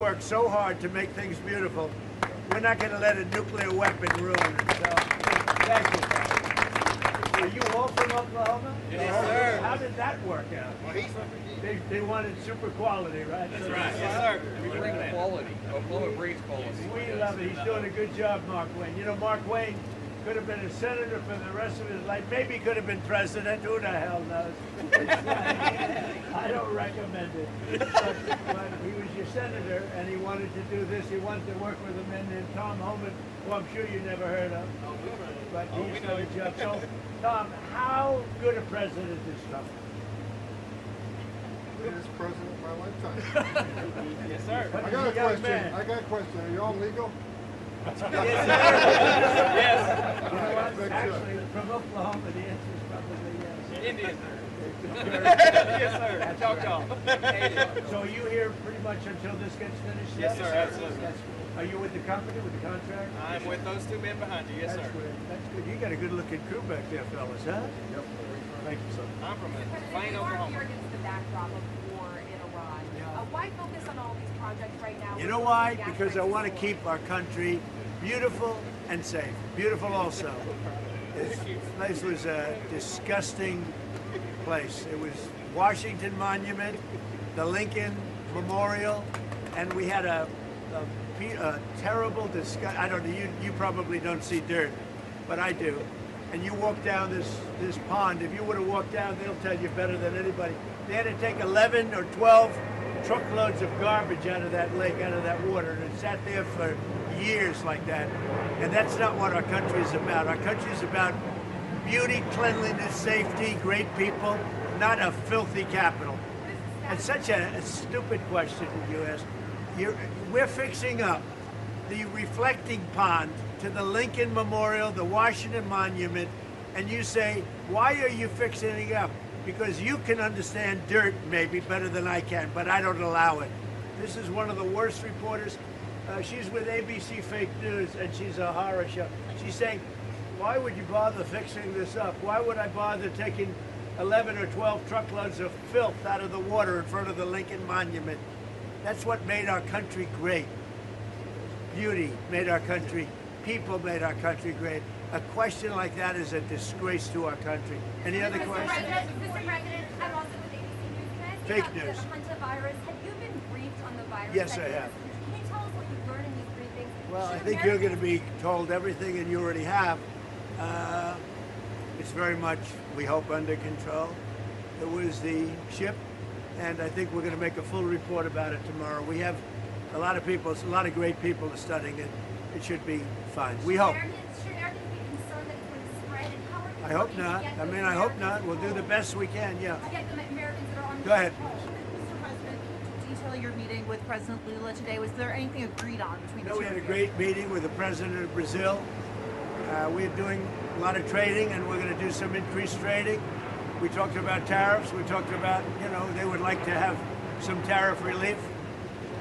worked so hard to make things beautiful. We're not going to let a nuclear weapon ruin it. So, thank you. Are you all from Oklahoma? Yes, sir. How did that work out? They wanted super quality, right? That's right. Yes, sir. We bring quality. Oklahoma breeds quality. We love it. He's doing a good job, Mark Wayne. You know, Mark Wayne could have been a senator for the rest of his life. Maybe he could have been president. Who the hell knows? I don't recommend it. But he was your senator, and he wanted to do this. He wanted to work with a man named Tom Homan, who I'm sure you never heard of. But he's done a job. So, Tom, how good a president is Trump? Greatest president of my lifetime. Yes, sir. I got a question. I got a question. Are you all legal? Yes, sir. Yes. You know what? Actually, from Oklahoma, the answer is probably yes. Indian. Yes, sir. Talk. So are you here pretty much until this gets finished? Yes, sir. Absolutely. Are you with the company, with the contract? I'm with those two men behind you. Yes, sir. That's good. You got a good-looking crew back there, fellas, huh? Yep. Thank you, sir. I'm from President, Plain, you are Oklahoma. here against the backdrop of war in Iran. Why focus on all these projects right now? You know why? Because I want to keep our country beautiful and safe. Beautiful also. This place was a disgusting place. It was Washington Monument, the Lincoln Memorial, and we had a terrible disgust. I don't know, you probably don't see dirt, but I do. And you walk down this pond, if you would have walked down, they'll tell you better than anybody. They had to take 11 or 12 truckloads of garbage out of that lake, out of that water, and it sat there for years like that. And that's not what our country is about. Our country is about beauty, cleanliness, safety, great people, not a filthy capital. And such a stupid question that you asked. We're fixing up the reflecting pond to the Lincoln Memorial, the Washington Monument, and you say, why are you fixing it up? Because you can understand dirt maybe better than I can, but I don't allow it. This is one of the worst reporters. She's with ABC Fake News, and she's a horror show. She's saying, why would you bother fixing this up? Why would I bother taking 11 or 12 truckloads of filth out of the water in front of the Lincoln Monument? That's what made our country great. Beauty made our country, people made our country great. A question like that is a disgrace to our country. Any other questions? Mr. President, I'm also with ABC News. Can I ask you Fake about news. the hantavirus? Have you been briefed on the virus? Yes, I have. Can you tell us what you've learned in these briefings? Well, I Should think you're going to Americans- be told everything, and you already have. It's very much, we hope, under control. It was the ship, and I think we're going to make a full report about it tomorrow. We have a lot of people, a lot of great people are studying it. It should be fine. We hope. Should Americans be concerned that it's going to spread? And how are you I hope looking to not. get I those mean, I hope Americans not. We'll do the home? best we can, yeah. To get the Americans that are on Go ahead. home. Mr. President, detail your meeting with President Lula today. Was there anything agreed on between the No, two we had of a you? great meeting with the president of Brazil. We're doing a lot of trading, and we're going to do some increased trading. We talked about tariffs. We talked about, they would like to have some tariff relief.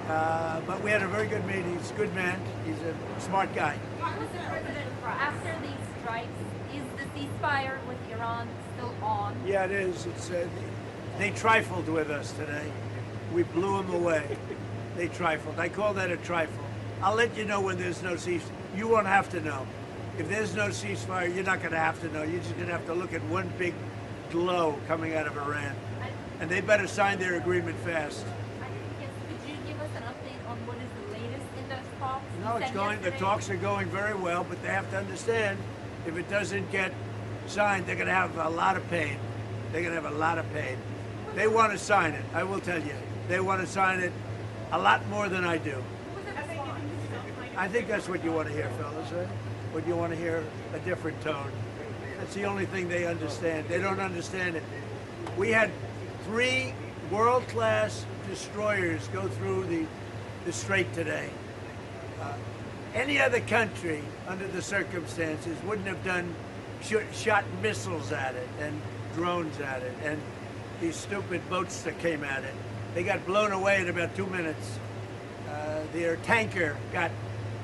But we had a very good meeting. He's a good man. He's a smart guy. Mr. President, after these strikes, is the ceasefire with Iran still on? Yeah, it is. They trifled with us today. We blew them away. They trifled. I call that a trifle. I'll let you know when there's no ceasefire. You won't have to know. If there's no ceasefire, you're not going to have to know. You're just going to have to look at one big glow coming out of Iran. And they better sign their agreement fast. Could you give us an update on what is the latest in those talks? No, You it's said going. The yesterday- talks are going very well, but they have to understand, if it doesn't get signed, they're going to have a lot of pain. They're going to have a lot of pain. They want to sign it. I will tell you, they want to sign it a lot more than I do. I think that's what you want to hear, fellas. Right? What you want to hear, a different tone. That's the only thing they understand. They don't understand it. We had 3 world-class destroyers go through the strait today. Any other country, under the circumstances, wouldn't have shot missiles at it and drones at it and these stupid boats that came at it. They got blown away in about 2 minutes. Their tanker got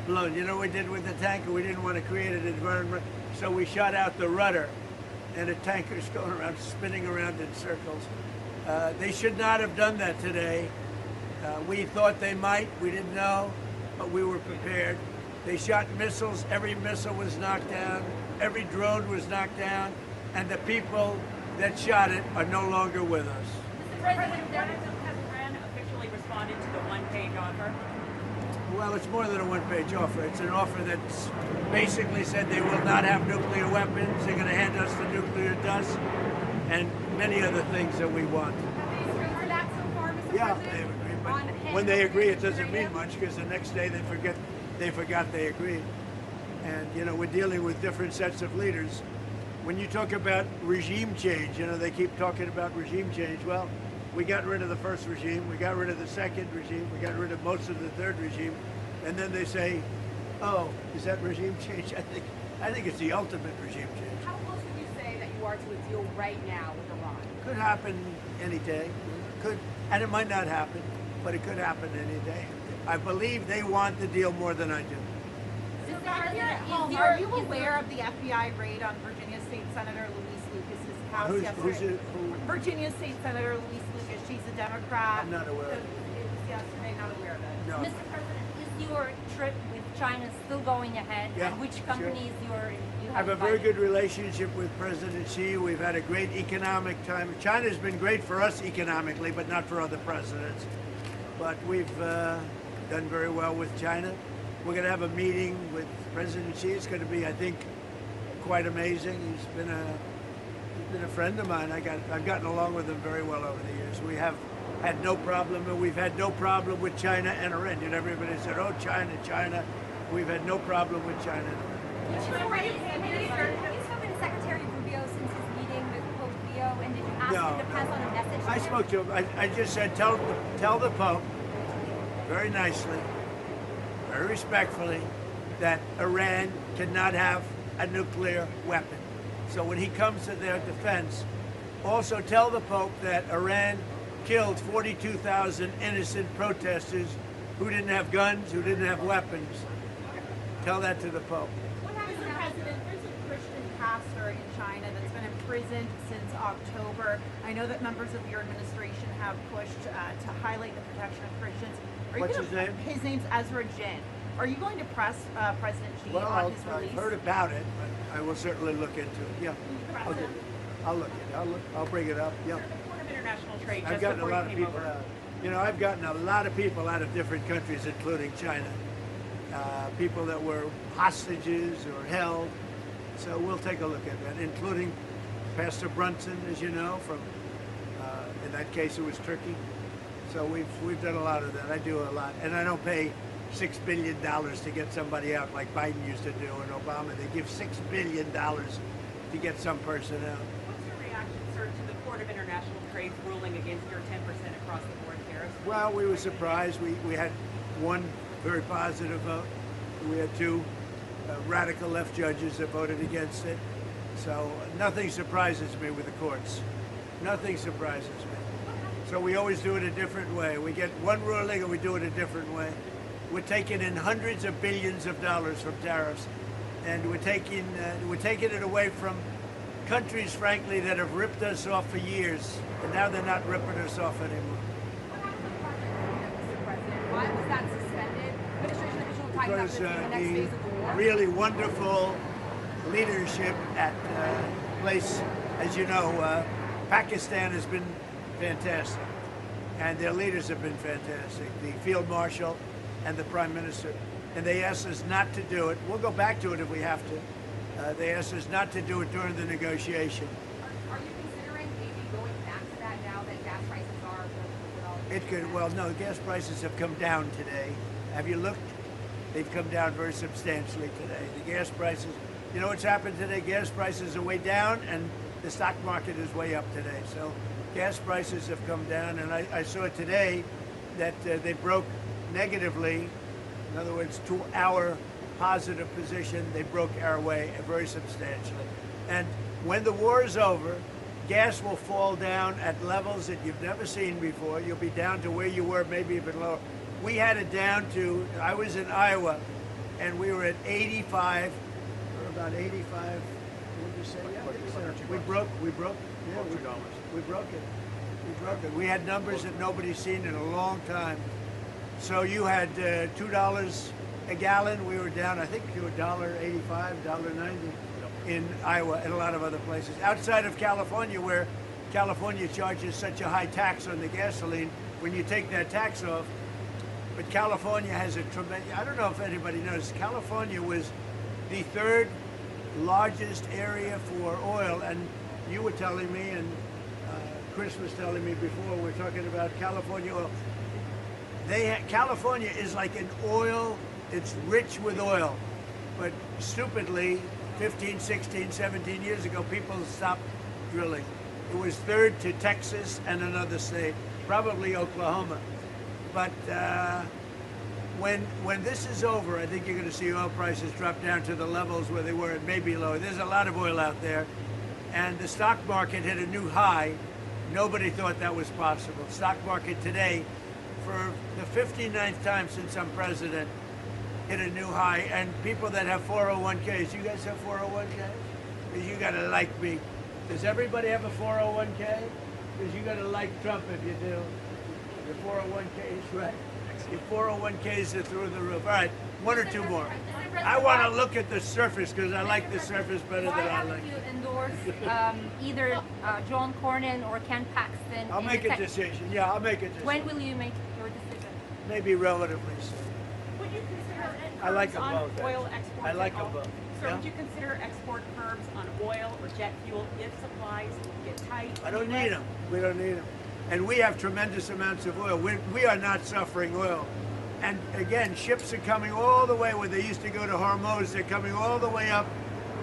blown. You know what we did with the tanker? We didn't want to create an environment, so we shot out the rudder, and the tanker's going around, spinning around in circles. They should not have done that today. We thought they might. We didn't know, but we were prepared. They shot missiles. Every missile was knocked down. Every drone was knocked down. And the people that shot it are no longer with us. Mr. President, has Iran officially responded to the one-page offer? Well, it's more than a one-page offer. It's an offer that's basically said they will not have nuclear weapons. They're going to hand us the nuclear dust and many other things that we want. Have they agreed to that so far, Mr. Yeah, President? they've agreed. But On when they agree, it doesn't uranium? mean much because the next day they forgot they agreed. And you know, we're dealing with different sets of leaders. When you talk about regime change, you know, they keep talking about regime change. Well, we got rid of the first regime, we got rid of the second regime, we got rid of most of the third regime, and then they say, "Oh, is that regime change?" I think it's the ultimate regime change. How close would you say that you are to a deal right now with Iran? Could happen any day. Could, and it might not happen, but it could happen any day. I believe they want the deal more than I do. Mr. President, Are you aware of the FBI raid on Virginia State Senator Louise Lucas's house yesterday? Virginia State Senator Louise Lucas, she's a Democrat. I'm not aware of it. It was yesterday, not aware of it. No. Mr. President, is your trip with China still going ahead? Yeah, And which sure. companies you I have a very invited? good relationship with President Xi. We've had a great economic time. China's been great for us economically, but not for other presidents. But we've done very well with China. We're going to have a meeting with President Xi. It's going to be, I think, quite amazing. He's been a friend of mine. I've gotten along with him very well over the years. We have had no problem, and we've had no problem with China and Iran. You know, everybody said, "Oh, China, China." We've had no problem with China and Iran. Mr. President, have you spoken to Secretary Rubio since his meeting with Pope Leo, and did you ask him to pass on a message to I him? spoke to him. I just said, tell the Pope, very nicely, very respectfully, that Iran cannot have a nuclear weapon. So when he comes to their defense, also tell the Pope that Iran killed 42,000 innocent protesters who didn't have guns, who didn't have weapons. Tell that to the Pope. Mr. President, there's a Christian pastor in China that's been imprisoned since October. I know that members of your administration have pushed to highlight the protection of Christians. What's his name? His name's Ezra Jin. Are you going to press President Xi Well, on his I've release? heard about it, but I will certainly look into it. Yeah, I'll look at it. I'll bring it up. Yeah. The Court of International Trade, I've just gotten a before lot you of came people over. out. You know, I've gotten a lot of people out of different countries, including China. People that were hostages or held. So we'll take a look at that, including Pastor Brunson, as you know, from, in that case, it was Turkey. So we've done a lot of that. I do a lot. And I don't pay $6 billion to get somebody out like Biden used to do and Obama. They give $6 billion to get some person out. What's your reaction, sir, to the Court of International Trade's ruling against your 10% across the board tariffs? Well, we were surprised. We had one very positive vote. We had two radical left judges that voted against it. So nothing surprises me with the courts. Nothing surprises me. So we always do it a different way. We get one ruling and we do it a different way. We're taking in hundreds of billions of dollars from tariffs, and we're taking it away from countries, frankly, that have ripped us off for years, and now they're not ripping us off anymore. Mr. President, why was that suspended? Administration officials were talking about Because this being the next phase of the war. really wonderful leadership at place, as you know, Pakistan has been fantastic, and their leaders have been fantastic. The field marshal and the prime minister, and they asked us not to do it. We'll go back to it if we have to. They asked us not to do it during the negotiation. Are you considering maybe going back to that now that gas prices are It could, well, no, gas prices have come down today. Have you looked? They've come down very substantially today. The gas prices, you know what's happened today? Gas prices are way down and the stock market is way up today. So gas prices have come down, and I saw today that they broke negatively. In other words, to our positive position, they broke our way very substantially. And when the war is over, gas will fall down at levels that you've never seen before. You'll be down to where you were, maybe even lower. We had it down to, I was in Iowa, and we were at 85, or about 85, what did you say? Yeah, I think so. We broke, yeah, we broke it. We broke it. We had numbers that nobody's seen in a long time. So you had $2 a gallon. We were down, I think, to $1.85, $1.90 in Iowa and a lot of other places. Outside of California, where California charges such a high tax on the gasoline, when you take that tax off, but California has a tremendous, I don't know if anybody knows, California was the third largest area for oil, and you were telling me, and Chris was telling me before, we're talking about California oil. California is like an oil, it's rich with oil, but stupidly, 15, 16, 17 years ago, people stopped drilling. It was third to Texas and another state, probably Oklahoma. But when this is over, I think you're going to see oil prices drop down to the levels where they were, and maybe lower. There's a lot of oil out there, and the stock market hit a new high. Nobody thought that was possible. Stock market today, for the 59th time since I'm president, hit a new high. And people that have 401ks, you guys have 401ks? Because you got to like me. Does everybody have a 401k? Because you got to like Trump if you do. Your 401ks, right? Your 401ks are through the roof. All right, one or two more. I want to look at the surface because I like the surface better than I like. Why haven't you endorsed either John Cornyn or Ken Paxton? I'll make a decision. Yeah, I'll make a decision. When will you make your decision? Maybe relatively soon. Would you consider I like curbs them on both, oil actually. exports? I like at them all? both. Sir, Yeah. would you consider export curbs on oil or jet fuel if supplies get tight? I don't need them. We don't need them. And we have tremendous amounts of oil. We are not suffering oil. And again, ships are coming all the way where they used to go to Hormuz. They're coming all the way up.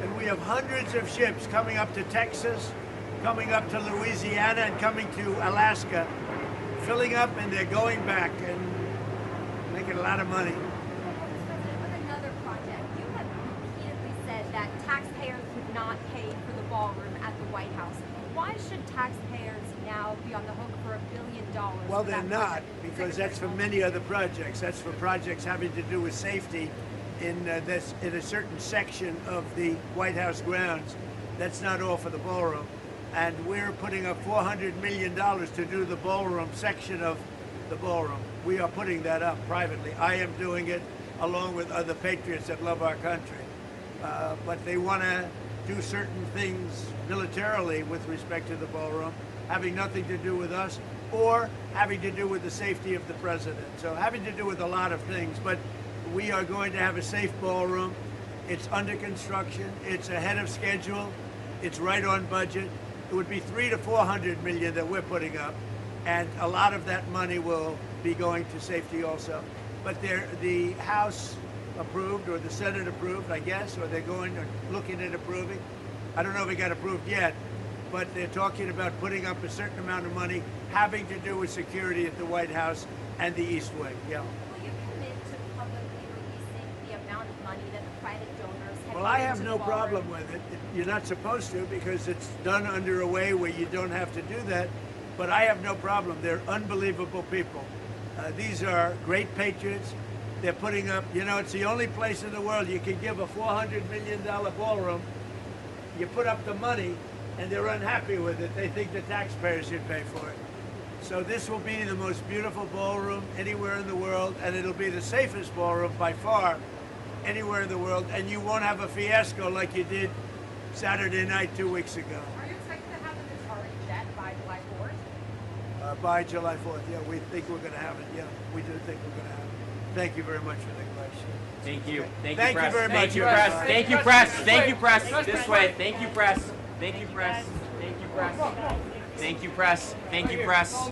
And we have hundreds of ships coming up to Texas, coming up to Louisiana, and coming to Alaska, filling up, and they're going back and making a lot of money. With another project, you have repeatedly said that taxpayers would not pay for the ballroom at the White House. Why should taxpayers now be on the hook for $1 billion? Well, for they're that not, project? because that's for many other projects. That's for projects having to do with safety in a certain section of the White House grounds. That's not all for the ballroom. And we're putting up $400 million to do the ballroom section of the ballroom. We are putting that up privately. I am doing it along with other patriots that love our country. But they want to do certain things militarily with respect to the ballroom, having nothing to do with us, or having to do with the safety of the president. So having to do with a lot of things, but we are going to have a safe ballroom. It's under construction. It's ahead of schedule. It's right on budget. It would be $300 to $400 million that we're putting up, and a lot of that money will be going to safety also. But the House approved, or the Senate approved, I guess, or they're looking at approving. I don't know if it got approved yet, but they're talking about putting up a certain amount of money having to do with security at the White House and the East Wing. Yeah. Will you commit to publicly releasing the amount of money that the private donors have Well, I given have to no the ballroom? problem with it. You're not supposed to, because it's done under a way where you don't have to do that. But I have no problem. They're unbelievable people. These are great patriots. They're putting up, it's the only place in the world you can give a $400 million ballroom. You put up the money, and they're unhappy with it. They think the taxpayers should pay for it. So this will be the most beautiful ballroom anywhere in the world, and it'll be the safest ballroom by far anywhere in the world, and you won't have a fiasco like you did Saturday night 2 weeks ago. Are you expecting to have the majority debt by July 4th? By July 4th, yeah, we think we're going to have it. Yeah, we do think we're going to have it. Thank you very much for the question. Thank you. Thank Thank you you, press. very Thank much. you, Press. press. Thank you, press. Thank you, press. This way. Thank you, press. Thank you, press. Thank you, press. Thank you, press. Thank you, press.